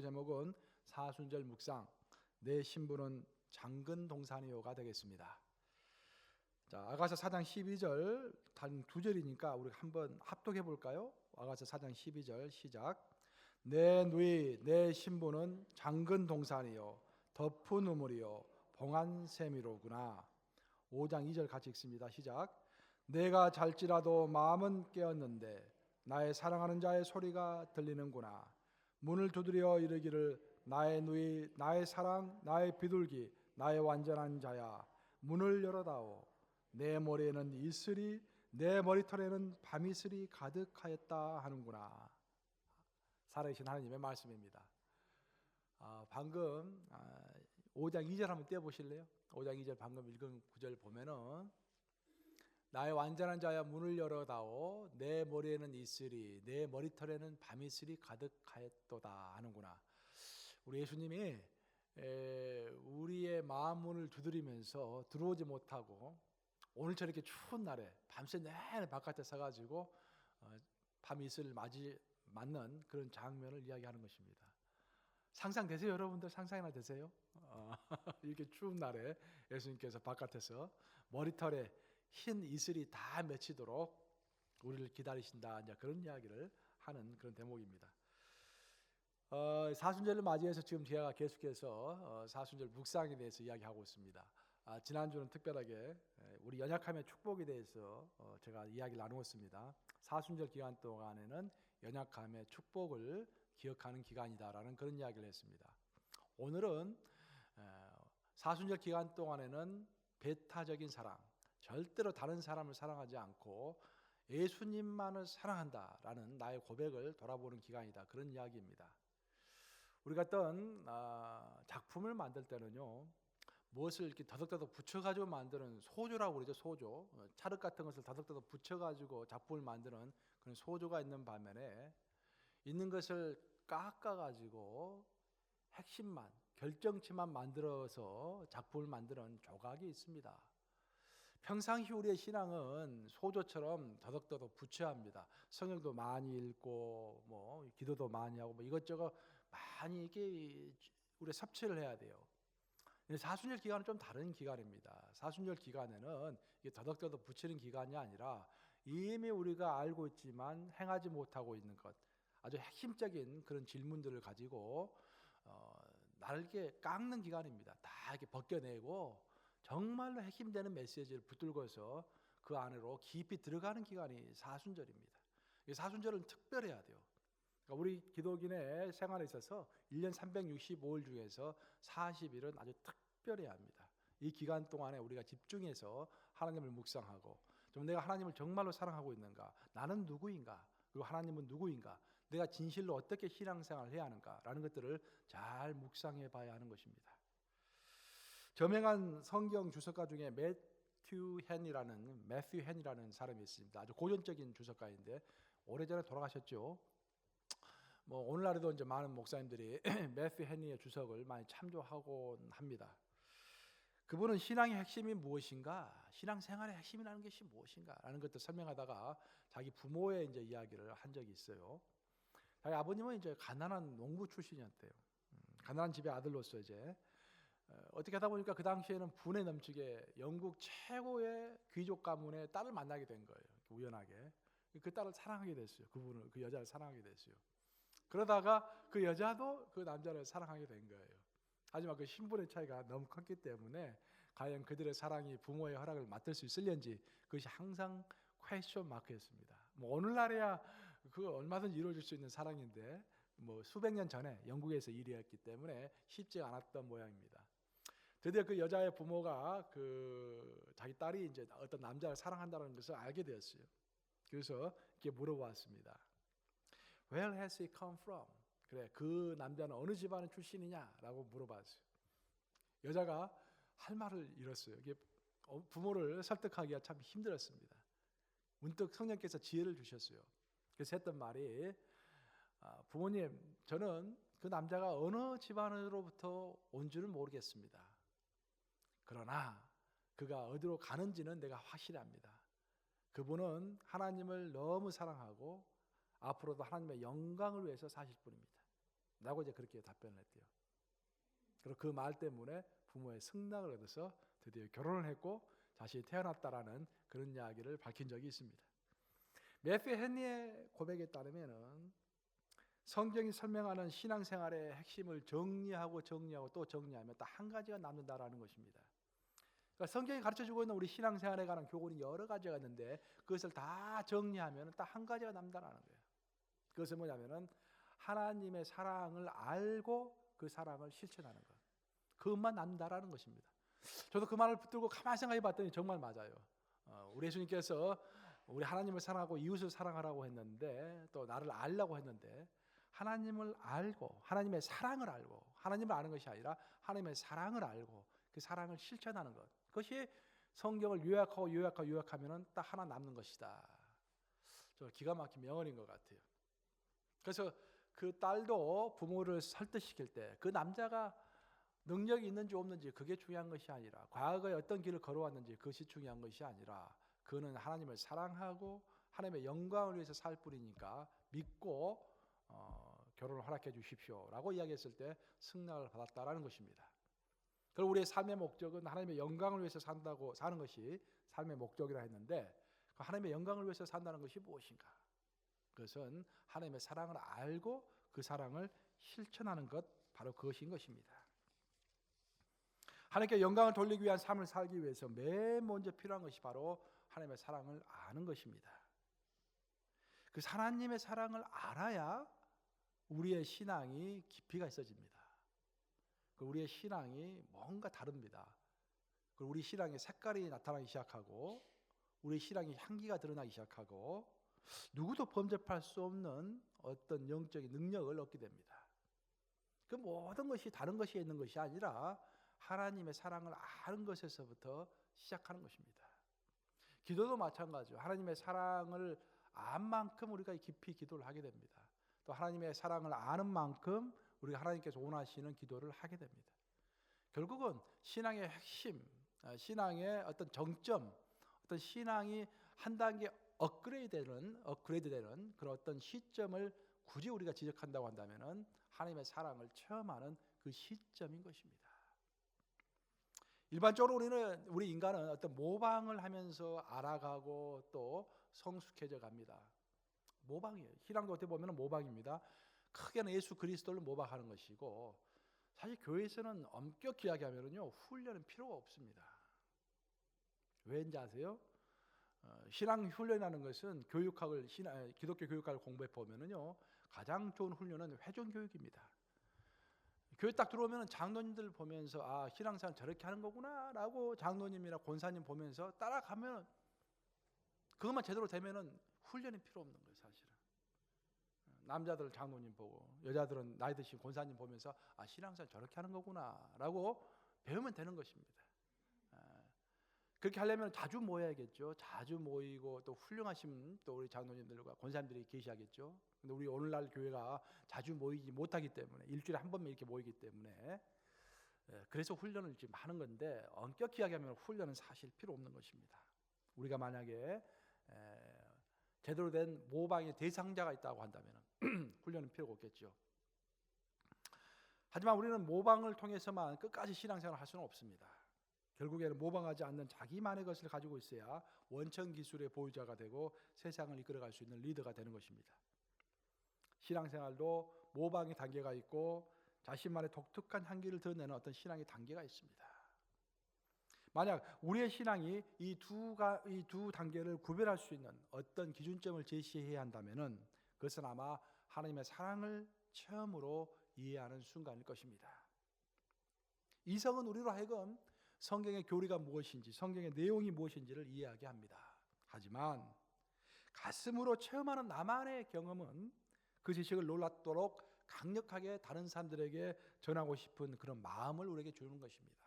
제목은 사순절 묵상, 내 신분은 장근 동산이요가 되겠습니다. 자, 아가서 4장 12절 단 두 절이니까 우리 한번 합독해 볼까요? 아가서 4장 12절 시작. 내 누이 내 신분은 장근 동산이요 덮은 우물이요 봉한 샘이로구나. 5장 2절 같이 읽습니다. 시작. 내가 잘지라도 마음은 깨었는데 나의 사랑하는 자의 소리가 들리는구나. 문을 두드려 이르기를 나의 누이 나의 사랑 나의 비둘기 나의 완전한 자야 문을 열어다오. 내 머리에는 이슬이 내 머리털에는 밤이슬이 가득하였다 하는구나. 살아계신 하나님의 말씀입니다. 방금 5장 2절 한번 떼어보실래요? 5장 2절 방금 읽은 구절 보면은 나의 완전한 자야 문을 열어다오. 내 머리에는 이슬이 내 머리털에는 밤이슬이 가득하였도다 하는구나. 우리 예수님이 우리의 마음 문을 두드리면서 들어오지 못하고 오늘처럼 이렇게 추운 날에 밤새 내내 바깥에 서가지고 밤이슬을 맞는 그런 장면을 이야기하는 것입니다. 상상되세요, 여러분들? 상상이나 되세요? 이렇게 추운 날에 예수님께서 바깥에서 머리털에 흰 이슬이 다 맺히도록 우리를 기다리신다. 이제 그런 이야기를 하는 그런 대목입니다. 사순절을 맞이해서 지금 제가 계속해서 사순절 묵상에 대해서 이야기하고 있습니다. 지난주는 특별하게 우리 연약함의 축복에 대해서 제가 이야기를 나누었습니다. 사순절 기간 동안에는 연약함의 축복을 기억하는 기간이다라는 그런 이야기를 했습니다. 오늘은 사순절 기간 동안에는 배타적인 사랑, 절대로 다른 사람을 사랑하지 않고 예수님만을 사랑한다라는 나의 고백을 돌아보는 기간이다. 그런 이야기입니다. 우리가 어떤 작품을 만들 때는요, 무엇을 이렇게 더덕더덕 붙여가지고 만드는 소조라고 그러죠. 소조, 찰흙 같은 것을 더덕더덕 붙여가지고 작품을 만드는 그런 소조가 있는 반면에 있는 것을 깎아가지고 핵심만, 결정체만 만들어서 작품을 만드는 조각이 있습니다. 평상시 우리의 신앙은 소조처럼 더덕더덕 붙여야 합니다. 성경도 많이 읽고 뭐 기도도 많이 하고 뭐 이것저것 많이 이렇게 우리 섭취를 해야 돼요. 사순절 기간은 좀 다른 기간입니다. 사순절 기간에는 이게 더덕더덕 붙이는 기간이 아니라 이미 우리가 알고 있지만 행하지 못하고 있는 것, 아주 핵심적인 그런 질문들을 가지고 나를 이렇게 깎는 기간입니다. 다 이렇게 벗겨내고 정말로 핵심되는 메시지를 붙들고서 그 안으로 깊이 들어가는 기간이 사순절입니다. 이 사순절은 특별해야 돼요. 그러니까 우리 기독인의 생활에 있어서 1년 365일 중에서 40일은 아주 특별해야 합니다. 이 기간 동안에 우리가 집중해서 하나님을 묵상하고 좀 내가 하나님을 정말로 사랑하고 있는가? 나는 누구인가? 그리고 하나님은 누구인가? 내가 진실로 어떻게 신앙생활을 해야 하는가라는 것들을 잘 묵상해 봐야 하는 것입니다. 저명한 성경 주석가 중에 매튜 헨이라는 사람이 있습니다. 아주 고전적인 주석가인데 오래전에 돌아가셨죠. 뭐 오늘날에도 이제 많은 목사님들이 매튜 헨리의 주석을 많이 참조하곤 합니다. 그분은 신앙의 핵심이 무엇인가, 신앙생활의 핵심이라는 것이 무엇인가라는 것들 설명하다가 자기 부모의 이제 이야기를 한 적이 있어요. 자기 아버님은 이제 가난한 농부 출신이었대요. 가난한 집의 아들로서 이제 어떻게 하다 보니까 그 당시에는 분에 넘치게 영국 최고의 귀족 가문의 딸을 만나게 된 거예요. 우연하게 그 딸을 사랑하게 됐어요. 그 여자를 사랑하게 됐어요. 그러다가 그 여자도 그 남자를 사랑하게 된 거예요. 하지만 그 신분의 차이가 너무 컸기 때문에 과연 그들의 사랑이 부모의 허락을 맡을 수 있을는지 그것이 항상 퀘스천 마크였습니다. 뭐 오늘날에야 그 얼마든지 이루어질 수 있는 사랑인데 뭐 수백 년 전에 영국에서 일이었기 때문에 쉽지 않았던 모양입니다. 드디어 그 여자의 부모가 그 자기 딸이 이제 어떤 남자를 사랑한다는 것을 알게 되었어요. 그래서 이렇게 물어보았습니다. Where has he come from? 그래, 그 남자는 어느 집안의 출신이냐라고 물어봤어요. 여자가 할 말을 잃었어요. 이게 부모를 설득하기가 참 힘들었습니다. 문득 성령께서 지혜를 주셨어요. 그래서 했던 말이 부모님, 저는 그 남자가 어느 집안으로부터 온 줄은 모르겠습니다. 그러나 그가 어디로 가는지는 내가 확실합니다. 그분은 하나님을 너무 사랑하고 앞으로도 하나님의 영광을 위해서 사실 분입니다. 라고 이제 그렇게 답변을 했대요. 그리고 그 말 때문에 부모의 승낙을 얻어서 드디어 결혼을 했고 자신이 태어났다라는 그런 이야기를 밝힌 적이 있습니다. 매튜 헨리의 고백에 따르면은 성경이 설명하는 신앙생활의 핵심을 정리하고 또 정리하면 딱 한 가지가 남는다라는 것입니다. 그러니까 성경이 가르쳐주고 있는 우리 신앙생활에 관한 교훈이 여러 가지가 있는데 그것을 다 정리하면 딱 한 가지가 남는다라는 거예요. 그것은 뭐냐면은 하나님의 사랑을 알고 그 사랑을 실천하는 것. 그것만 남는다라는 것입니다. 저도 그 말을 붙들고 가만히 생각해 봤더니 정말 맞아요. 우리 예수님께서 우리 하나님을 사랑하고 이웃을 사랑하라고 했는데 또 나를 알라고 했는데 하나님을 알고 하나님의 사랑을 알고 하나님을 아는 것이 아니라 하나님의 사랑을 알고 그 사랑을 실천하는 것. 그것이 성경을 요약하면은 딱 하나 남는 것이다. 저 기가 막힌 명언인 것 같아요. 그래서 그 딸도 부모를 설득시킬 때 그 남자가 능력이 있는지 없는지 그게 중요한 것이 아니라 과거에 어떤 길을 걸어왔는지 그것이 중요한 것이 아니라 그는 하나님을 사랑하고 하나님의 영광을 위해서 살 뿐이니까 믿고 결혼을 허락해 주십시오라고 이야기했을 때 승낙을 받았다라는 것입니다. 그리고 우리의 삶의 목적은 하나님의 영광을 위해서 사는 것이 삶의 목적이라 했는데 그 하나님의 영광을 위해서 산다는 것이 무엇인가? 그것은 하나님의 사랑을 알고 그 사랑을 실천하는 것, 바로 그것인 것입니다. 하나님께 영광을 돌리기 위한 삶을 살기 위해서 맨 먼저 필요한 것이 바로 하나님의 사랑을 아는 것입니다. 그 하나님의 사랑을 알아야 우리의 신앙이 깊이가 있어집니다. 우리의 신앙이 뭔가 다릅니다. 우리 신앙의 색깔이 나타나기 시작하고 우리 신앙의 향기가 드러나기 시작하고 누구도 범접할 수 없는 어떤 영적인 능력을 얻게 됩니다. 그 모든 것이 다른 것이 있는 것이 아니라 하나님의 사랑을 아는 것에서부터 시작하는 것입니다. 기도도 마찬가지죠. 하나님의 사랑을 안 만큼 우리가 깊이 기도를 하게 됩니다. 또 하나님의 사랑을 아는 만큼 우리가 하나님께서 원하시는 기도를 하게 됩니다. 결국은 신앙의 핵심, 신앙의 어떤 정점, 어떤 신앙이 한 단계 업그레이드되는 그런 어떤 시점을 굳이 우리가 지적한다고 한다면은 하나님의 사랑을 체험하는 그 시점인 것입니다. 일반적으로 우리 인간은 어떤 모방을 하면서 알아가고 또 성숙해져 갑니다. 모방이에요. 신앙도 어떻게 보면 모방입니다. 크게는 예수 그리스도를 모방하는 것이고 사실 교회에서는 엄격히 이야기하면요 훈련은 필요가 없습니다. 왜인지 아세요? 신앙 훈련이라는 것은 기독교 교육학을 공부해 보면은요 가장 좋은 훈련은 회중 교육입니다. 교회 딱 들어오면 장로님들 보면서 신앙생활 저렇게 하는 거구나라고 장로님이나 권사님 보면서 따라가면 그것만 제대로 되면은 훈련이 필요 없는 거예요, 사실은. 남자들은 장로님 보고 여자들은 나이 드신 권사님 보면서 신앙생활 저렇게 하는 거구나라고 배우면 되는 것입니다. 그렇게 하려면 자주 모여야겠죠. 자주 모이고 또 훌륭하신 또 우리 장로님들과 권사님들이 계셔야겠죠. 근데 우리 오늘날 교회가 자주 모이지 못하기 때문에 일주일에 한 번만 이렇게 모이기 때문에 그래서 훈련을 지금 하는 건데 엄격히 이야기하면 훈련은 사실 필요 없는 것입니다. 우리가 만약에 제대로 된 모방의 대상자가 있다고 한다면 훈련은 필요가 없겠죠. 하지만 우리는 모방을 통해서만 끝까지 신앙생활을 할 수는 없습니다. 결국에는 모방하지 않는 자기만의 것을 가지고 있어야 원천 기술의 보유자가 되고 세상을 이끌어갈 수 있는 리더가 되는 것입니다. 신앙생활도 모방의 단계가 있고 자신만의 독특한 향기를 드러내는 어떤 신앙의 단계가 있습니다. 만약 우리의 신앙이 이 두 단계를 구별할 수 있는 어떤 기준점을 제시해야 한다면은 그것은 아마 하나님의 사랑을 처음으로 이해하는 순간일 것입니다. 이성은 우리로 하여금 성경의 교리가 무엇인지, 성경의 내용이 무엇인지를 이해하게 합니다. 하지만 가슴으로 체험하는 나만의 경험은 그 지식을 놀랍도록 강력하게 다른 사람들에게 전하고 싶은 그런 마음을 우리에게 주는 것입니다.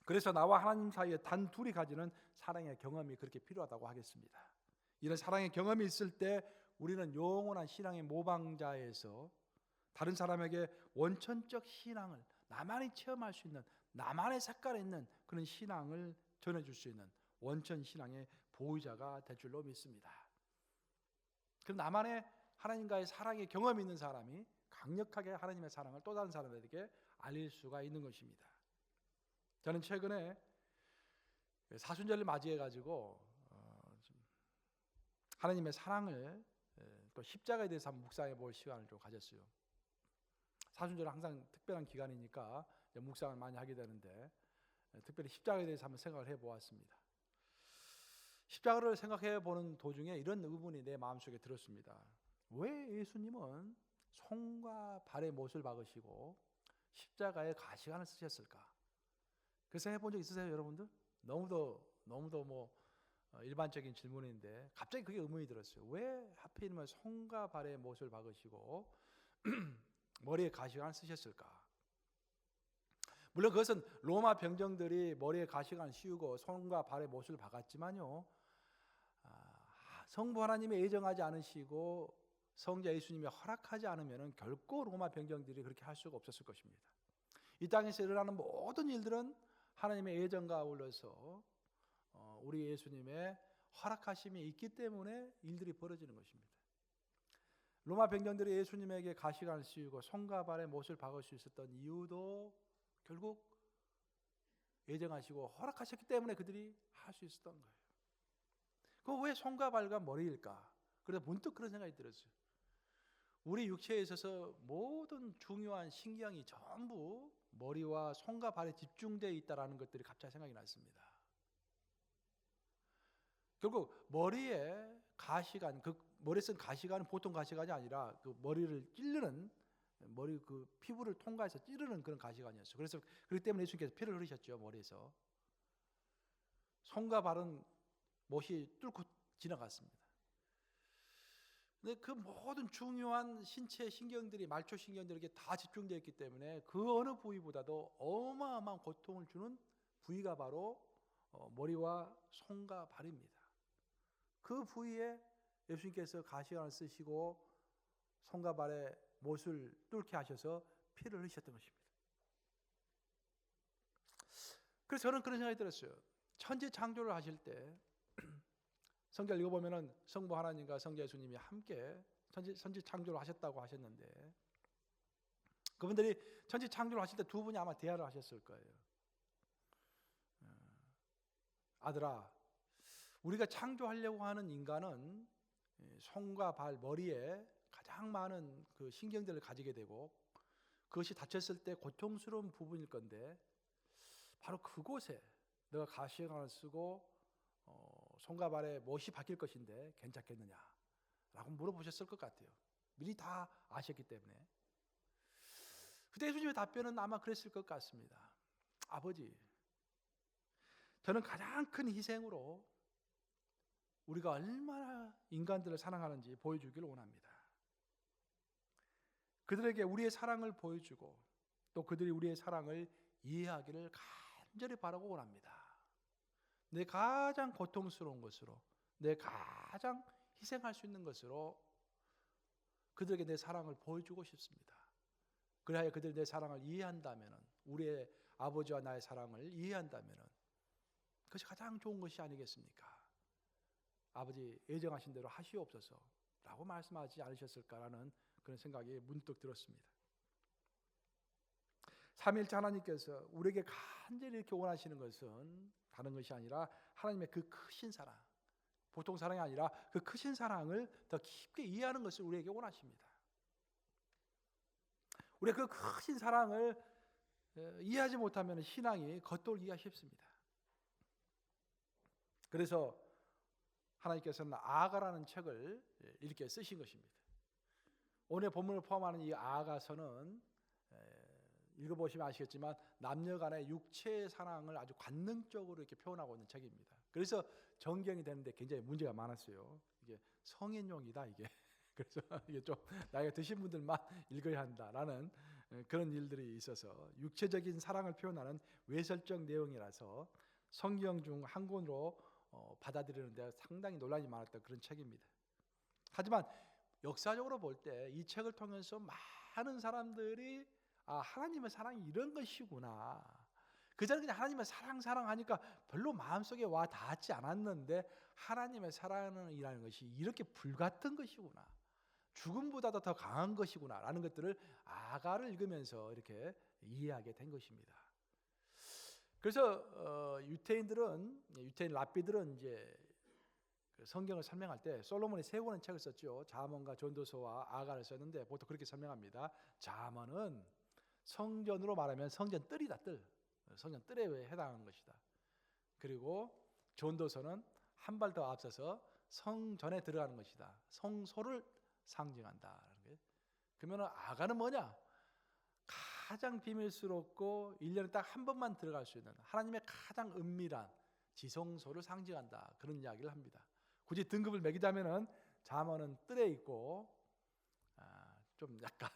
그래서 나와 하나님 사이에 단 둘이 가지는 사랑의 경험이 그렇게 필요하다고 하겠습니다. 이런 사랑의 경험이 있을 때 우리는 영원한 신앙의 모방자에서 다른 사람에게 원천적 신앙을 나만이 체험할 수 있는 나만의 색깔에 있는 그런 신앙을 전해줄 수 있는 원천 신앙의 보유자가 될 줄로 믿습니다. 그럼 나만의 하나님과의 사랑의 경험이 있는 사람이 강력하게 하나님의 사랑을 또 다른 사람들에게 알릴 수가 있는 것입니다. 저는 최근에 사순절을 맞이해 가지고 하나님의 사랑을 또 십자가에 대해서 한번 묵상해 볼 시간을 좀 가졌어요. 사순절은 항상 특별한 기간이니까 묵상을 많이 하게 되는데 특별히 십자가에 대해서 한번 생각을 해 보았습니다. 십자가를 생각해 보는 도중에 이런 의문이 내 마음속에 들었습니다. 왜 예수님은 손과 발에 못을 박으시고 십자가에 가시관을 쓰셨을까? 그래서 해본 적 있으세요, 여러분들? 너무도 일반적인 질문인데 갑자기 그게 의문이 들었어요. 왜 하필이면 손과 발에 못을 박으시고 머리에 가시관을 쓰셨을까? 물론 그것은 로마 병정들이 머리에 가시관을 씌우고 손과 발에 못을 박았지만요, 성부 하나님이 예정하지 않으시고 성자 예수님이 허락하지 않으면 결코 로마 병정들이 그렇게 할 수가 없었을 것입니다. 이 땅에서 일어나는 모든 일들은 하나님의 예정과 어울려서 우리 예수님의 허락하심이 있기 때문에 일들이 벌어지는 것입니다. 로마 병정들이 예수님에게 가시관을 씌우고 손과 발에 못을 박을 수 있었던 이유도 결국 예정하시고 허락하셨기 때문에 그들이 할 수 있었던 거예요. 그 왜 손과 발과 머리일까? 그래서 문득 그런 생각이 들었어요. 우리 육체에 있어서 모든 중요한 신경이 전부 머리와 손과 발에 집중되어 있다라는 것들이 갑자기 생각이 났습니다. 결국 머리에 가시관, 그 머리에 쓴 가시관은 보통 가시관이 아니라 그 머리를 찌르는 머리 그 피부를 통과해서 찌르는 그런 가시관이었어요. 그래서 그렇기 때문에 예수님께서 피를 흘리셨죠, 머리에서. 손과 발은 못이 뚫고 지나갔습니다. 근데 그 모든 중요한 신체 신경들이 말초 신경들에게 다 집중되어 있기 때문에 그 어느 부위보다도 어마어마한 고통을 주는 부위가 바로 머리와 손과 발입니다. 그 부위에 예수님께서 가시관을 쓰시고 손과 발에 못을 뚫게 하셔서 피를 흘리셨던 것입니다. 그래서 저는 그런 생각이 들었어요. 천지 창조를 하실 때 성경 읽어보면은 성부 하나님과 성자 예수님이 함께 천지 창조를 하셨다고 하셨는데 그분들이 천지 창조를 하실 때 두 분이 아마 대화를 하셨을 거예요. 아들아, 우리가 창조하려고 하는 인간은 손과 발, 머리에 가장 많은 그 신경들을 가지게 되고 그것이 다쳤을 때 고통스러운 부분일 건데 바로 그곳에 너가 가시관을 쓰고 손과 발에 못이 박힐 것인데 괜찮겠느냐 라고 물어보셨을 것 같아요. 미리 다 아셨기 때문에. 그때 예수님의 답변은 아마 그랬을 것 같습니다. 아버지, 저는 가장 큰 희생으로 우리가 얼마나 인간들을 사랑하는지 보여주기를 원합니다. 그들에게 우리의 사랑을 보여주고 또 그들이 우리의 사랑을 이해하기를 간절히 바라고 원합니다. 내 가장 고통스러운 것으로, 내 가장 희생할 수 있는 것으로 그들에게 내 사랑을 보여주고 싶습니다. 그래야 그들이 내 사랑을 이해한다면, 우리의 아버지와 나의 사랑을 이해한다면 그것이 가장 좋은 것이 아니겠습니까? 아버지 예정하신 대로 하시옵소서 라고 말씀하지 않으셨을까라는 그런 생각이 문득 들었습니다. 삼위일체 하나님께서 우리에게 간절히 이렇게 원하시는 것은 다른 것이 아니라 하나님의 그 크신 사랑, 보통 사랑이 아니라 그 크신 사랑을 더 깊게 이해하는 것을 우리에게 원하십니다. 우리가 그 크신 사랑을 이해하지 못하면 신앙이 겉돌기가 쉽습니다. 그래서 하나님께서는 아가라는 책을 이렇게 쓰신 것입니다. 오늘 본문을 포함하는 이 아가서는 읽어보시면 아시겠지만 남녀 간의 육체의 사랑을 아주 관능적으로 이렇게 표현하고 있는 책입니다. 그래서 정경이 되는데 굉장히 문제가 많았어요. 이게 성인용이다 이게. 그래서 이게 좀 나이가 드신 분들만 읽어야 한다라는 그런 일들이 있어서 육체적인 사랑을 표현하는 외설적 내용이라서 성경 중 한 권으로 받아들이는데 상당히 논란이 많았던 그런 책입니다. 하지만 역사적으로 볼 때 이 책을 통해서 많은 사람들이 하나님의 사랑이 이런 것이구나. 그전에 그냥 하나님의 사랑하니까 별로 마음속에 와 닿지 않았는데 하나님의 사랑이라는 것이 이렇게 불같은 것이구나, 죽음보다도 더 강한 것이구나 라는 것들을 아가를 읽으면서 이렇게 이해하게 된 것입니다. 그래서 유태인 랍비들은 이제 그 성경을 설명할 때 솔로몬이 세 권의 책을 썼죠. 잠언과 전도서와 아가를 썼는데 보통 그렇게 설명합니다. 잠언은 성전으로 말하면 성전 뜰이다, 뜰. 성전 뜰에 해당하는 것이다. 그리고 전도서는 한 발 더 앞서서 성전에 들어가는 것이다. 성소를 상징한다. 그러면 아가는 뭐냐? 가장 비밀스럽고 1년에 딱 한 번만 들어갈 수 있는 하나님의 가장 은밀한 지성소를 상징한다. 그런 이야기를 합니다. 굳이 등급을 매기자면은 잠언은 뜰에 있고, 좀 약간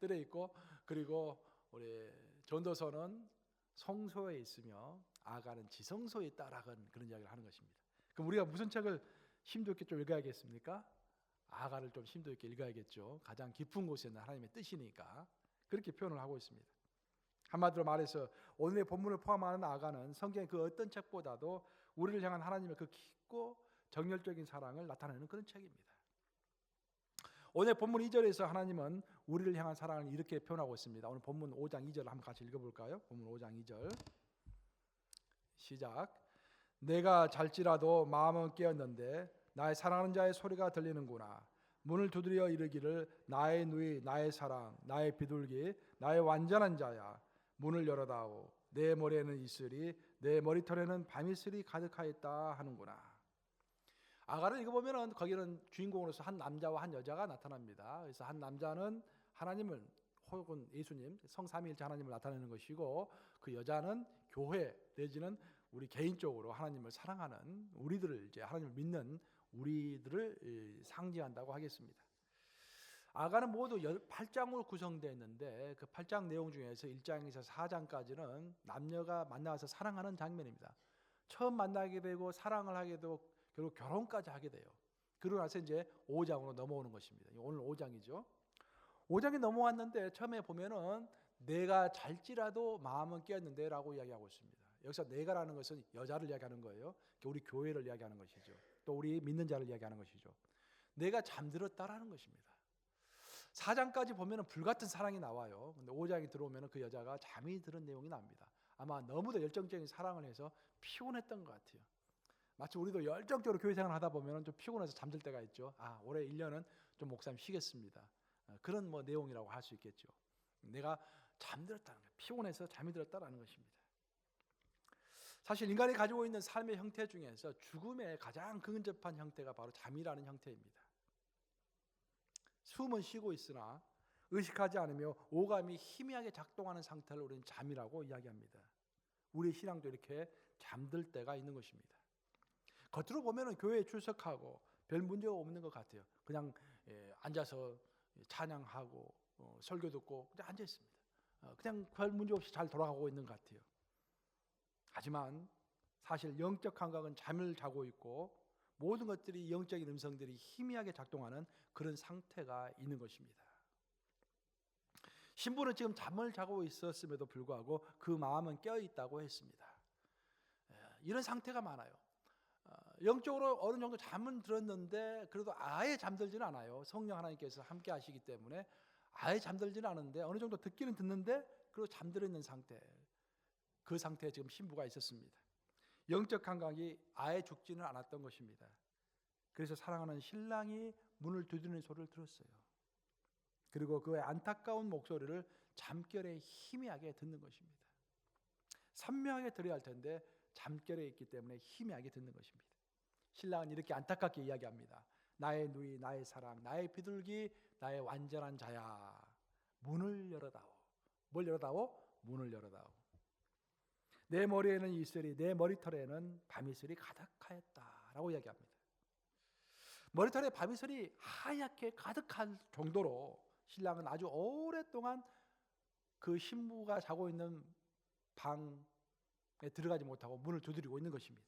뜰에 있고, 그리고 우리 전도서는 성소에 있으며 아가는 지성소에 있다라는 그런 이야기를 하는 것입니다. 그럼 우리가 무슨 책을 심도 있게 좀 읽어야겠습니까? 아가를 좀 심도 있게 읽어야겠죠. 가장 깊은 곳에 있는 하나님의 뜻이니까 그렇게 표현을 하고 있습니다. 한마디로 말해서 오늘의 본문을 포함하는 아가는 성경의 그 어떤 책보다도 우리를 향한 하나님의 그 깊고 정열적인 사랑을 나타내는 그런 책입니다. 오늘 본문 2절에서 하나님은 우리를 향한 사랑을 이렇게 표현하고 있습니다. 오늘 본문 5장 2절을 한번 같이 읽어볼까요? 본문 5장 2절 시작. 내가 잘지라도 마음은 깨었는데 나의 사랑하는 자의 소리가 들리는구나. 문을 두드려 이르기를 나의 누이 나의 사랑 나의 비둘기 나의 완전한 자야, 문을 열어다오. 내 머리에는 이슬이 내 머리털에는 밤이슬이 가득하였다 하는구나. 아가를 읽어보면 거기는 주인공으로서 한 남자와 한 여자가 나타납니다. 그래서 한 남자는 하나님을 혹은 예수님 성삼위일체 하나님을 나타내는 것이고, 그 여자는 교회 내지는 우리 개인적으로 하나님을 사랑하는 우리들을, 이제 하나님을 믿는 우리들을 상징한다고 하겠습니다. 아가는 모두 8장으로 구성되어 있는데 그 8장 내용 중에서 1장에서 4장까지는 남녀가 만나서 사랑하는 장면입니다. 처음 만나게 되고 사랑을 하게 되고 결국 결혼까지 하게 돼요. 그러고 나서 이제 5장으로 넘어오는 것입니다. 오늘 5장이죠. 5장에 넘어왔는데 처음에 보면은 내가 잘지라도 마음은 깨었는데 라고 이야기하고 있습니다. 여기서 내가라는 것은 여자를 이야기하는 거예요. 우리 교회를 이야기하는 것이죠. 또 우리 믿는 자를 이야기하는 것이죠. 내가 잠들었다라는 것입니다. 4장까지 보면은 불같은 사랑이 나와요. 근데 5장이 들어오면은 그 여자가 잠이 드는 내용이 나옵니다. 아마 너무도 열정적인 사랑을 해서 피곤했던 것 같아요. 마치 우리도 열정적으로 교회 생활을 하다 보면 좀 피곤해서 잠들 때가 있죠. 올해 1년은 좀 목사님 쉬겠습니다. 그런 내용이라고 할 수 있겠죠. 내가 잠들었다는 거예요. 피곤해서 잠이 들었다라는 것입니다. 사실 인간이 가지고 있는 삶의 형태 중에서 죽음의 가장 근접한 형태가 바로 잠이라는 형태입니다. 숨은 쉬고 있으나 의식하지 않으며 오감이 희미하게 작동하는 상태를 우리는 잠이라고 이야기합니다. 우리 신앙도 이렇게 잠들 때가 있는 것입니다. 겉으로 보면은 교회에 출석하고 별 문제가 없는 것 같아요. 그냥 앉아서 찬양하고 설교 듣고 그냥 앉아 있습니다. 그냥 별 문제 없이 잘 돌아가고 있는 것 같아요. 하지만 사실 영적 감각은 잠을 자고 있고 모든 것들이 영적인 음성들이 희미하게 작동하는 그런 상태가 있는 것입니다. 신부는 지금 잠을 자고 있었음에도 불구하고 그 마음은 깨어 있다고 했습니다. 이런 상태가 많아요. 영적으로 어느 정도 잠은 들었는데 그래도 아예 잠들지는 않아요. 성령 하나님께서 함께 하시기 때문에 아예 잠들지는 않은데 어느 정도 듣기는 듣는데 그리고 잠들어 있는 상태, 그 상태에 지금 신부가 있었습니다. 영적 감각이 아예 죽지는 않았던 것입니다. 그래서 사랑하는 신랑이 문을 두드리는 소리를 들었어요. 그리고 그의 안타까운 목소리를 잠결에 희미하게 듣는 것입니다. 선명하게 들어야 할 텐데 잠결에 있기 때문에 희미하게 듣는 것입니다. 신랑은 이렇게 안타깝게 이야기합니다. 나의 누이, 나의 사랑, 나의 비둘기, 나의 완전한 자야. 문을 열어다오. 뭘 열어다오? 문을 열어다오. 내 머리에는 이슬이, 내 머리털에는 밤이슬이 가득하였다라고 이야기합니다. 머리털에 밤이슬이 하얗게 가득할 정도로 신랑은 아주 오랫동안 그 신부가 자고 있는 방에 들어가지 못하고 문을 두드리고 있는 것입니다.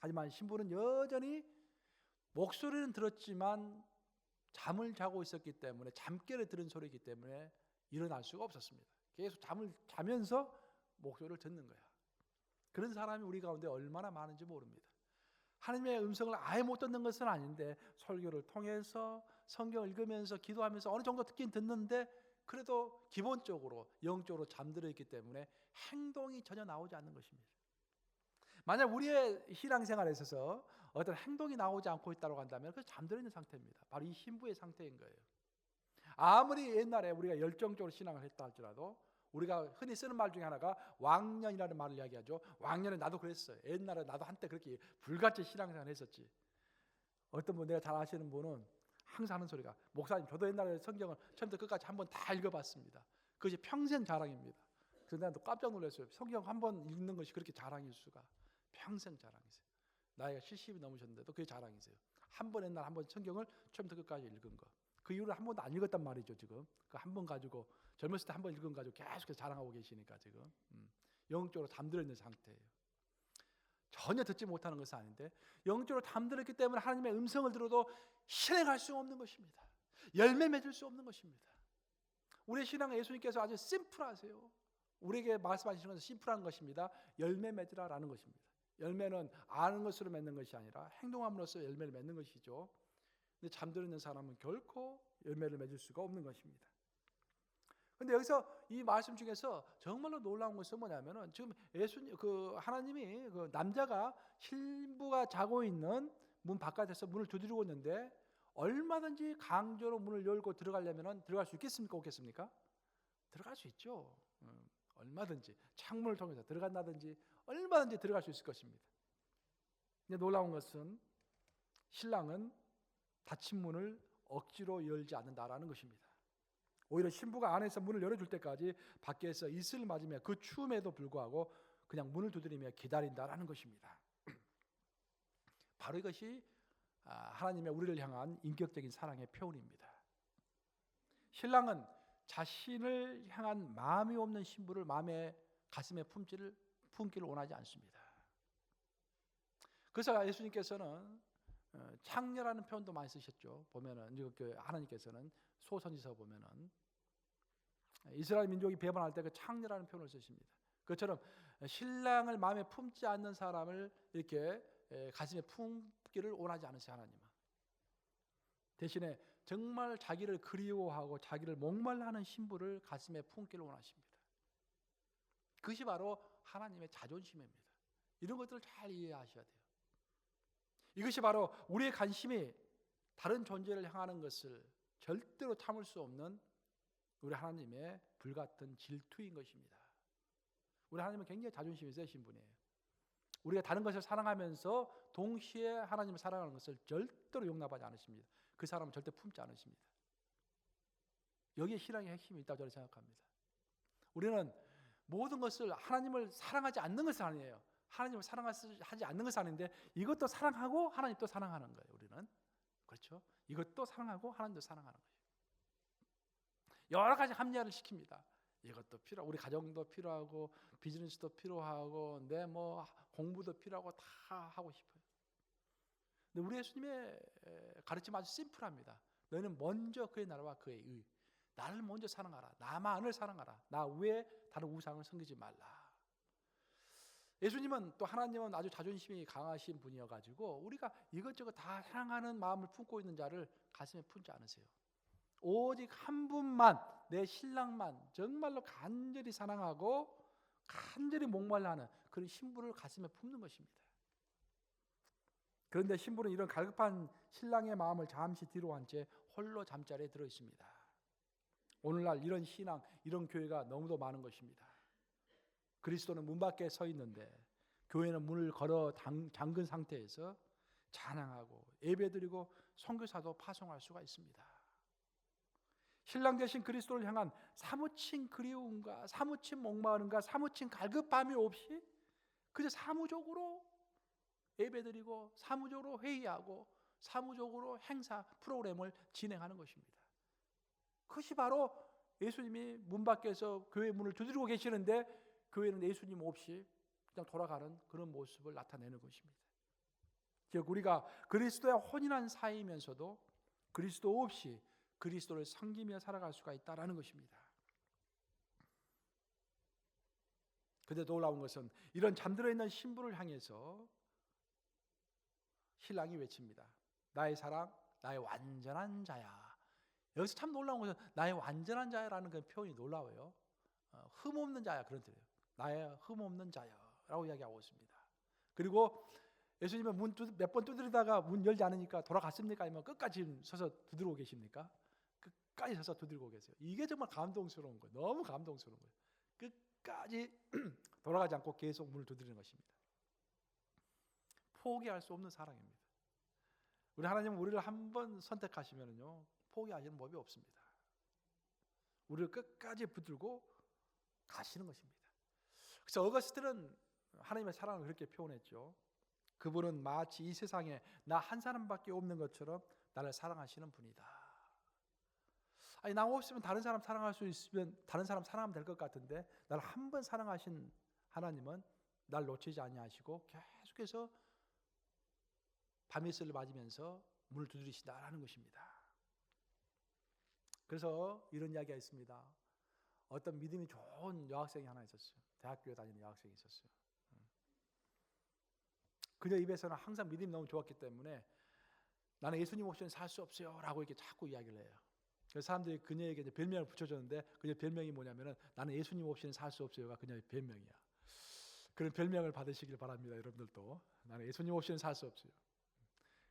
하지만 신부는 여전히 목소리는 들었지만 잠을 자고 있었기 때문에 잠결에 들은 소리이기 때문에 일어날 수가 없었습니다. 계속 잠을 자면서 목소리를 듣는 거야. 그런 사람이 우리 가운데 얼마나 많은지 모릅니다. 하나님의 음성을 아예 못 듣는 것은 아닌데 설교를 통해서 성경을 읽으면서 기도하면서 어느 정도 듣긴 듣는데 그래도 기본적으로 영적으로 잠들어 있기 때문에 행동이 전혀 나오지 않는 것입니다. 만약 우리의 신앙생활에 있어서 어떤 행동이 나오지 않고 있다고 한다면 그건 잠들어 있는 상태입니다. 바로 이 신부의 상태인 거예요. 아무리 옛날에 우리가 열정적으로 신앙을 했다 할지라도 우리가 흔히 쓰는 말 중에 하나가 왕년이라는 말을 이야기하죠. 왕년에 나도 그랬어요. 옛날에 나도 한때 그렇게 불같이 신앙생활을 했었지. 어떤 분 내가 잘 아시는 분은 항상 하는 소리가 목사님 저도 옛날에 성경을 처음부터 끝까지 한번 다 읽어봤습니다. 그것이 평생 자랑입니다. 그래서 내가 또 깜짝 놀랐어요. 성경 한번 읽는 것이 그렇게 자랑일 수가. 평생 자랑이세요. 나이가 70이 넘으셨는데도 그게 자랑이세요. 한 번 옛날 한번 성경을 처음부터 끝까지 읽은 거. 그 이후로 한 번도 안 읽었단 말이죠. 지금 그 한 번 가지고 젊었을 때 한 번 읽은 가지고 계속해서 자랑하고 계시니까 지금 영적으로 잠들어 있는 상태예요. 전혀 듣지 못하는 것은 아닌데 영적으로 잠들었기 때문에 하나님의 음성을 들어도 실행할 수 없는 것입니다. 열매 맺을 수 없는 것입니다. 우리의 신앙은 예수님께서 아주 심플하세요. 우리에게 말씀하시는 것은 심플한 것입니다. 열매 맺으라라는 것입니다. 열매는 아는 것으로 맺는 것이 아니라 행동함으로써 열매를 맺는 것이죠. 근데 잠들어 있는 사람은 결코 열매를 맺을 수가 없는 것입니다. 근데 여기서 이 말씀 중에서 정말로 놀라운 것은 뭐냐면은 지금 예수님 하나님이 그 남자가 신부가 자고 있는 문 바깥에서 문을 두드리고 있는데 얼마든지 강제로 문을 열고 들어가려면은 들어갈 수 있겠습니까? 없겠습니까? 들어갈 수 있죠. 얼마든지 창문을 통해서 들어간다든지 얼마든지 들어갈 수 있을 것입니다. 근데 놀라운 것은 신랑은 닫힌 문을 억지로 열지 않는다라는 것입니다. 오히려 신부가 안에서 문을 열어줄 때까지 밖에서 이슬을 맞으며 그 추움에도 불구하고 그냥 문을 두드리며 기다린다라는 것입니다. 바로 이것이 하나님의 우리를 향한 인격적인 사랑의 표현입니다. 신랑은 자신을 향한 마음이 없는 신부를 가슴에 품기를 원하지 않습니다. 그래서 예수님께서는 창녀라는 표현도 많이 쓰셨죠. 보면은 하나님께서는 소선지서 보면은 이스라엘 민족이 배반할 때 그 창녀라는 표현을 쓰십니다. 그처럼 신랑을 마음에 품지 않는 사람을 이렇게 가슴에 품기를 원하지 않으세요. 하나님은 대신에 정말 자기를 그리워하고 자기를 목말라하는 신부를 가슴에 품기를 원하십니다. 그것이 바로 하나님의 자존심입니다. 이런 것들을 잘 이해하셔야 돼요. 이것이 바로 우리의 관심이 다른 존재를 향하는 것을 절대로 참을 수 없는 우리 하나님의 불같은 질투인 것입니다. 우리 하나님은 굉장히 자존심이 세신 분이에요. 우리가 다른 것을 사랑하면서 동시에 하나님을 사랑하는 것을 절대로 용납하지 않으십니다. 그 사람은 절대 품지 않으십니다. 여기에 신앙의 핵심이 있다고 저는 생각합니다. 우리는 모든 것을 하나님을 사랑하지 않는 것은 아니에요. 하나님을 사랑하지 않는 것은 아닌데 이것도 사랑하고 하나님도 사랑하는 거예요. 우리는 그렇죠? 이것도 사랑하고 하나님도 사랑하는 거예요. 여러 가지 합리화를 시킵니다. 이것도 필요하고 우리 가정도 필요하고 비즈니스도 필요하고 내 공부도 필요하고 다 하고 싶어요. 근데 우리 예수님의 가르침은 아주 심플합니다. 너는 먼저 그의 나라와 그의 의, 나를 먼저 사랑하라. 나만을 사랑하라. 나 외에 다른 우상을 섬기지 말라. 예수님은 또 하나님은 아주 자존심이 강하신 분이어가지고 우리가 이것저것 다 사랑하는 마음을 품고 있는 자를 가슴에 품지 않으세요. 오직 한 분만, 내 신랑만 정말로 간절히 사랑하고 간절히 목말라하는 그런 신부를 가슴에 품는 것입니다. 그런데 신부는 이런 갈급한 신랑의 마음을 잠시 뒤로 한 채 홀로 잠자리에 들어 있습니다. 오늘날 이런 신앙, 이런 교회가 너무도 많은 것입니다. 그리스도는 문 밖에 서 있는데 교회는 문을 걸어 잠근 상태에서 찬양하고 예배드리고 선교사도 파송할 수가 있습니다. 신랑 되신 그리스도를 향한 사무친 그리움과 사무친 목마름과 사무친 갈급함이 없이 그저 사무적으로 예배드리고 사무적으로 회의하고 사무적으로 행사 프로그램을 진행하는 것입니다. 그것이 바로 예수님이 문 밖에서 교회 문을 두드리고 계시는데 교회는 예수님 없이 그냥 돌아가는 그런 모습을 나타내는 것입니다. 즉 우리가 그리스도의 혼인한 사이면서도 그리스도 없이 그리스도를 섬기며 살아갈 수가 있다라는 것입니다. 근데 놀라운 것은 이런 잠들어 있는 신부를 향해서 신랑이 외칩니다. 나의 사랑, 나의 완전한 자야. 여기서 참 놀라운 것은 나의 완전한 자야라는 그 표현이 놀라워요. 흠없는 자야 그런 뜻이에요. 나의 흠없는 자야라고 이야기하고 있습니다. 그리고 예수님은 문 몇 번 두드리다가 문 열지 않으니까 돌아갔습니까? 아니면 끝까지 서서 두드리고 계십니까? 끝까지 서서 두드리고 계세요. 이게 정말 감동스러운 거예요. 너무 감동스러운 거예요. 끝까지 돌아가지 않고 계속 문을 두드리는 것입니다. 포기할 수 없는 사랑입니다. 우리 하나님은 우리를 한번 선택하시면요 포기하시는 법이 없습니다. 우리를 끝까지 붙들고 가시는 것입니다. 그래서 어거스틴은 하나님의 사랑을 그렇게 표현했죠. 그분은 마치 이 세상에 나 한 사람밖에 없는 것처럼 나를 사랑하시는 분이다. 아니 나 없으면 다른 사람 사랑할 수 있으면 다른 사람 사랑하면 될 것 같은데 나를 한 번 사랑하신 하나님은 날 놓치지 아니하시고 계속해서 밤이슬을 맞으면서 문을 두드리신다라는 것입니다. 그래서 이런 이야기가 있습니다. 어떤 믿음이 좋은 여학생이 하나 있었어요. 대학교에 다니는 여학생이 있었어요. 그녀 입에서는 항상 믿음이 너무 좋았기 때문에 나는 예수님 없이는 살 수 없어요 라고 이렇게 자꾸 이야기를 해요. 그래서 사람들이 그녀에게 이제 별명을 붙여줬는데 그녀 별명이 뭐냐면은 나는 예수님 없이는 살 수 없어요가 그녀의 별명이야. 그런 별명을 받으시길 바랍니다. 여러분들도 나는 예수님 없이는 살 수 없어요.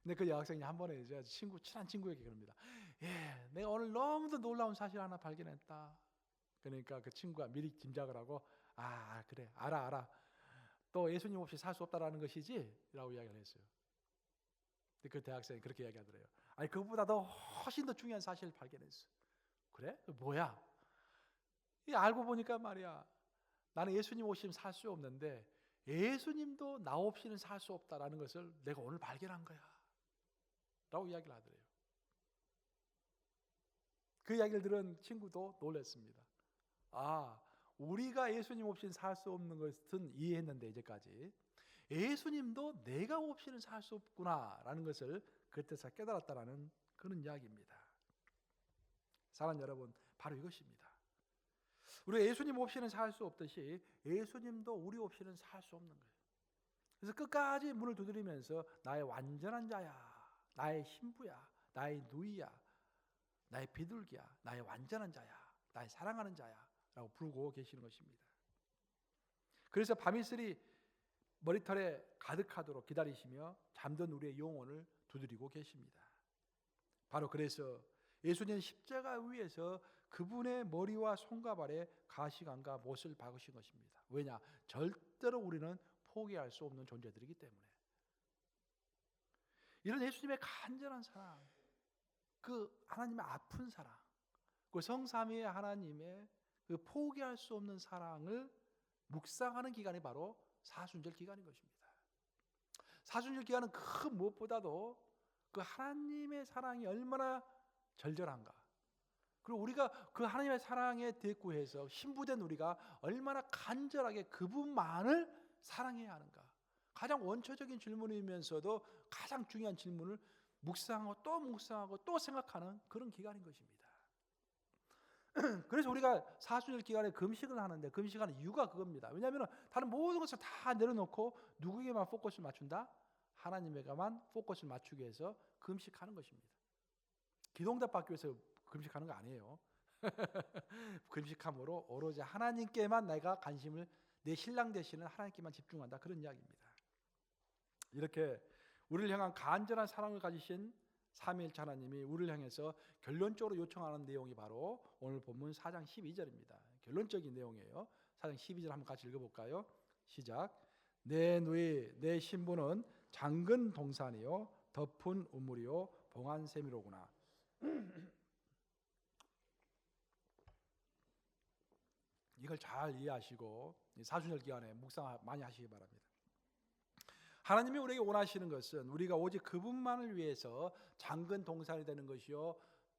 근데 그 여학생이 한 번에 이제 친한 친구에게 그럽니다. 예, 내가 오늘 너무도 놀라운 사실 하나 발견했다. 그러니까 그 친구가 미리 짐작을 하고 아 그래 알아 또 예수님 없이 살 수 없다라는 것이지 라고 이야기를 했어요. 근데 그 대학생이 그렇게 이야기하더래요. 아니 그것보다 더 훨씬 더 중요한 사실을 발견했어. 그래? 뭐야? 알고 보니까 말이야 나는 예수님 없이는 살 수 없는데 예수님도 나 없이는 살 수 없다라는 것을 내가 오늘 발견한 거야 라고 이야기를 하더래요. 그 이야기를 들은 친구도 놀랐습니다. 아 우리가 예수님 없이는 살 수 없는 것은 이해했는데 이제까지 예수님도 내가 없이는 살 수 없구나라는 것을 그때서 깨달았다라는 그런 이야기입니다. 사랑하는 여러분, 바로 이것입니다. 우리가 예수님 없이는 살 수 없듯이 예수님도 우리 없이는 살 수 없는 거예요. 그래서 끝까지 문을 두드리면서 나의 완전한 자야, 나의 신부야, 나의 누이야, 나의 비둘기야, 나의 완전한 자야, 나의 사랑하는 자야 라고 부르고 계시는 것입니다. 그래서 밤이슬이 머리털에 가득하도록 기다리시며 잠든 우리의 영혼을 두드리고 계십니다. 바로 그래서 예수님은 십자가 위에서 그분의 머리와 손과 발에 가시관과 못을 박으신 것입니다. 왜냐? 절대로 우리는 포기할 수 없는 존재들이기 때문에. 이런 예수님의 간절한 사랑, 그 하나님의 아픈 사랑, 그 성삼위의 하나님의 그 포기할 수 없는 사랑을 묵상하는 기간이 바로 사순절 기간인 것입니다. 사순절 기간은 그 무엇보다도 그 하나님의 사랑이 얼마나 절절한가, 그리고 우리가 그 하나님의 사랑에 대꾸해서 신부된 우리가 얼마나 간절하게 그분만을 사랑해야 하는가, 가장 원초적인 질문이면서도 가장 중요한 질문을 묵상하고 또 생각하는 그런 기간인 것입니다. 그래서 우리가 사순절 기간에 금식을 하는데 금식하는 이유가 그겁니다. 왜냐하면 다른 모든 것을 다 내려놓고 누구에게만 포커스를 맞춘다? 하나님에게만 포커스를 맞추기 위해서 금식하는 것입니다. 기도응답 받기 위해서 금식하는 거 아니에요. 금식함으로 오로지 하나님께만 내가 관심을, 내 신랑 되시는 하나님께만 집중한다, 그런 이야기입니다. 이렇게 우리를 향한 간절한 사랑을 가지신 삼위일체 하나님이 우리를 향해서 결론적으로 요청하는 내용이 바로 오늘 본문 4장 12절입니다. 결론적인 내용이에요. 4장 12절 한번 같이 읽어볼까요? 시작. 내 누이 내 신부는 장근 동산이요 덮은 우물이요 봉한 샘이로구나. 이걸 잘 이해하시고 사순절 기간에 묵상 많이 하시기 바랍니다. 하나님이 우리에게 원하시는 것은 우리가 오직 그분만을 위해서 장근 동산이 되는 것이요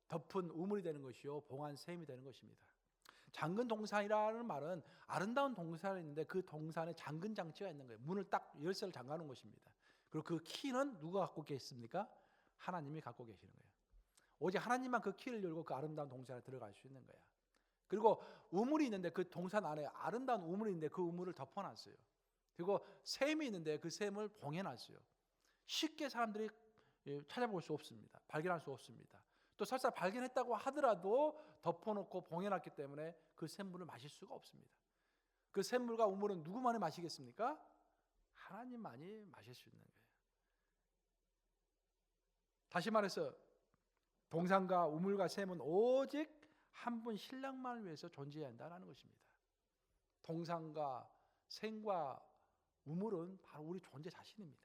덮은 우물이 되는 것이요 봉한 샘이 되는 것입니다. 장근 동산이라는 말은 아름다운 동산이 있는데 그 동산에 장근 장치가 있는 거예요. 문을 딱 열쇠를 잠가 놓은 것입니다. 그리고 그 키는 누가 갖고 계십니까? 하나님이 갖고 계시는 거예요. 오직 하나님만 그 키를 열고 그 아름다운 동산에 들어갈 수 있는 거야. 그리고 우물이 있는데 그 동산 안에 아름다운 우물이 있는데 그 우물을 덮어놨어요. 그리고 샘이 있는데 그 샘을 봉해놨어요. 쉽게 사람들이 찾아볼 수 없습니다. 발견할 수 없습니다. 또 설사 발견했다고 하더라도 덮어놓고 봉해놨기 때문에 그 샘물을 마실 수가 없습니다. 그 샘물과 우물은 누구만이 마시겠습니까? 하나님만이 마실 수 있는 거예요. 다시 말해서 동산과 우물과 샘은 오직 한 분 신랑만을 위해서 존재해야 한다는 것입니다. 동산과 샘과 우물은 바로 우리 존재 자신입니다.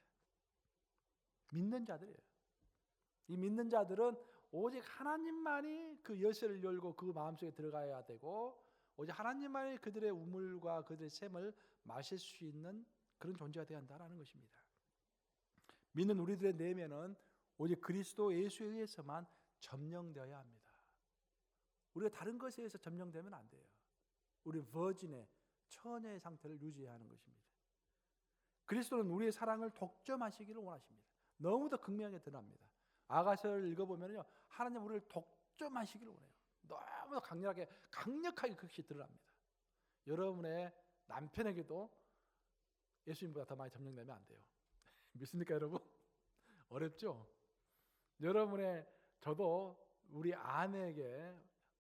믿는 자들이에요. 이 믿는 자들은 오직 하나님만이 그 열쇠를 열고 그 마음속에 들어가야 되고 오직 하나님만이 그들의 우물과 그들의 샘을 마실 수 있는 그런 존재가 되어야 한다는 것입니다. 믿는 우리들의 내면은 오직 그리스도 예수에 의해서만 점령되어야 합니다. 우리가 다른 것에 의해서 점령되면 안 돼요. 우리 버진의 처녀의 상태를 유지해야 하는 것입니다. 그리스도는 우리의 사랑을 독점하시기를 원하십니다. 너무도 극명하게 드러납니다. 아가서를 읽어보면요, 하나님 우리를 독점하시기를 원해요. 너무 강력하게 그것이 드러납니다. 여러분의 남편에게도 예수님보다 더 많이 점령되면 안 돼요. 믿습니까, 여러분? 어렵죠? 저도 우리 아내에게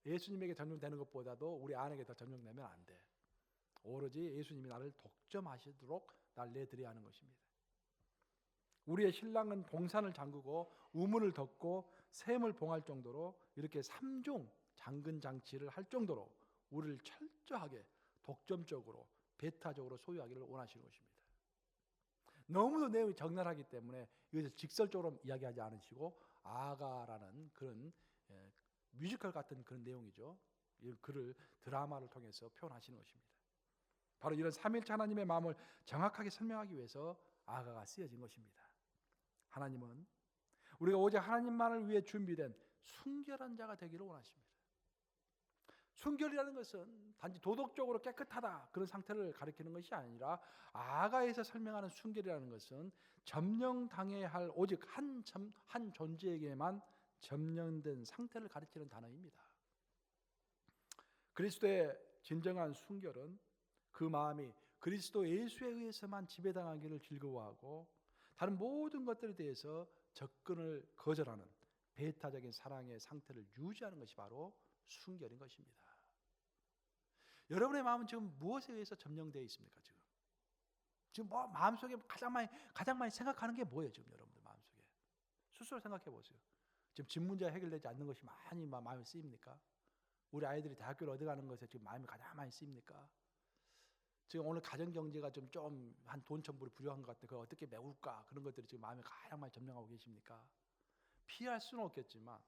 예수님에게 점령되는 것보다도 우리 아내에게 더 점령되면 안 돼. 오로지 예수님이 나를 독점하시도록 날 내드려야 하는 것입니다. 우리의 신랑은 동산을 잠그고 우물을 덮고 샘을 봉할 정도로 이렇게 3중 잠근 장치를 할 정도로 우리를 철저하게 독점적으로 배타적으로 소유하기를 원하시는 것입니다. 너무도 내용이 적나라하기 때문에 이것을 직설적으로 이야기하지 않으시고 아가라는 그런 뮤지컬 같은 그런 내용이죠. 이 글을 드라마를 통해서 표현하시는 것입니다. 바로 이런 삼위일체 하나님의 마음을 정확하게 설명하기 위해서 아가가 쓰여진 것입니다. 하나님은 우리가 오직 하나님만을 위해 준비된 순결한 자가 되기를 원하십니다. 순결이라는 것은 단지 도덕적으로 깨끗하다 그런 상태를 가리키는 것이 아니라 아가에서 설명하는 순결이라는 것은 점령당해야 할 오직 한 존재에게만 점령된 상태를 가리키는 단어입니다. 그리스도의 진정한 순결은 그 마음이 그리스도 예수에 의해서만 지배당하기를 즐거워하고 다른 모든 것들에 대해서 접근을 거절하는 배타적인 사랑의 상태를 유지하는 것이 바로 순결인 것입니다. 여러분의 마음은 지금 무엇에 의해서 점령되어 있습니까? 지금 뭐 마음속에 가장 많이 생각하는 게 뭐예요? 지금 여러분들 마음속에 스스로 생각해 보세요. 지금 집 문제가 해결되지 않는 것이 많이 마음에 쓰입니까? 우리 아이들이 대학교를 어디 가는 것에 지금 마음이 가장 많이 쓰입니까? 지금 오늘 가정 경제가 좀 한 돈 천불이 부족한 것 같은데 그걸 어떻게 메울까? 그런 것들이 지금 마음에 가장 많이 점령하고 계십니까? 피할 수는 없겠지만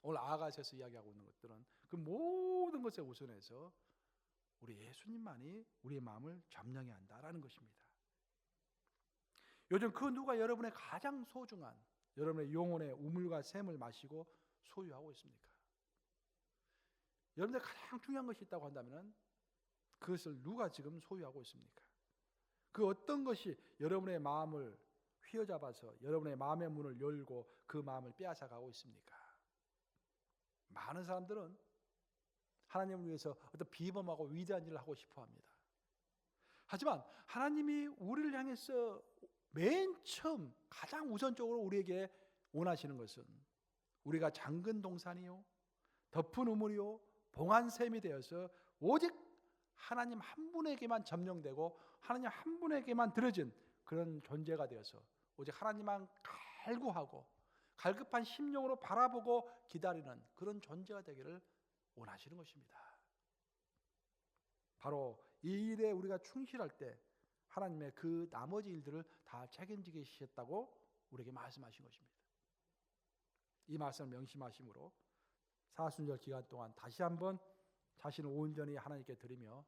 오늘 아가서에서 이야기하고 있는 것들은 그 모든 것에 우선해서 우리 예수님만이 우리의 마음을 점령해야 한다라는 것입니다. 요즘 그 누가 여러분의 가장 소중한 여러분의 영혼의 우물과 샘을 마시고 소유하고 있습니까? 여러분들 가장 중요한 것이 있다고 한다면 그것을 누가 지금 소유하고 있습니까? 그 어떤 것이 여러분의 마음을 휘어잡아서 여러분의 마음의 문을 열고 그 마음을 빼앗아가고 있습니까? 많은 사람들은 하나님을 위해서 어떤 비범하고 위대한 일을 하고 싶어 합니다. 하지만 하나님이 우리를 향해서 맨 처음 가장 우선적으로 우리에게 원하시는 것은 우리가 잠근 동산이요 덮은 우물이요 봉한 샘이 되어서 오직 하나님 한 분에게만 점령되고 하나님 한 분에게만 드려진 그런 존재가 되어서 오직 하나님만 갈구하고 갈급한 심령으로 바라보고 기다리는 그런 존재가 되기를 원하시는 것입니다. 바로 이 일에 우리가 충실할 때 하나님의 그 나머지 일들을 다 책임지겠다고 우리에게 말씀하신 것입니다. 이 말씀을 명심하심으로 사순절 기간 동안 다시 한번 자신을 온전히 하나님께 드리며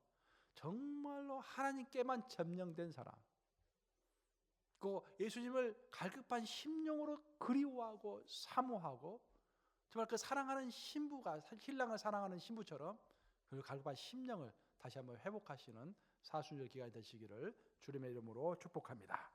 정말로 하나님께만 점령된 사람, 그 예수님을 갈급한 심령으로 그리워하고 사모하고 정말 그 사랑하는 신부가 신랑을 사랑하는 신부처럼 그 갈급한 심령을 다시 한번 회복하시는 사순절 기간이 되시기를 주님의 이름으로 축복합니다.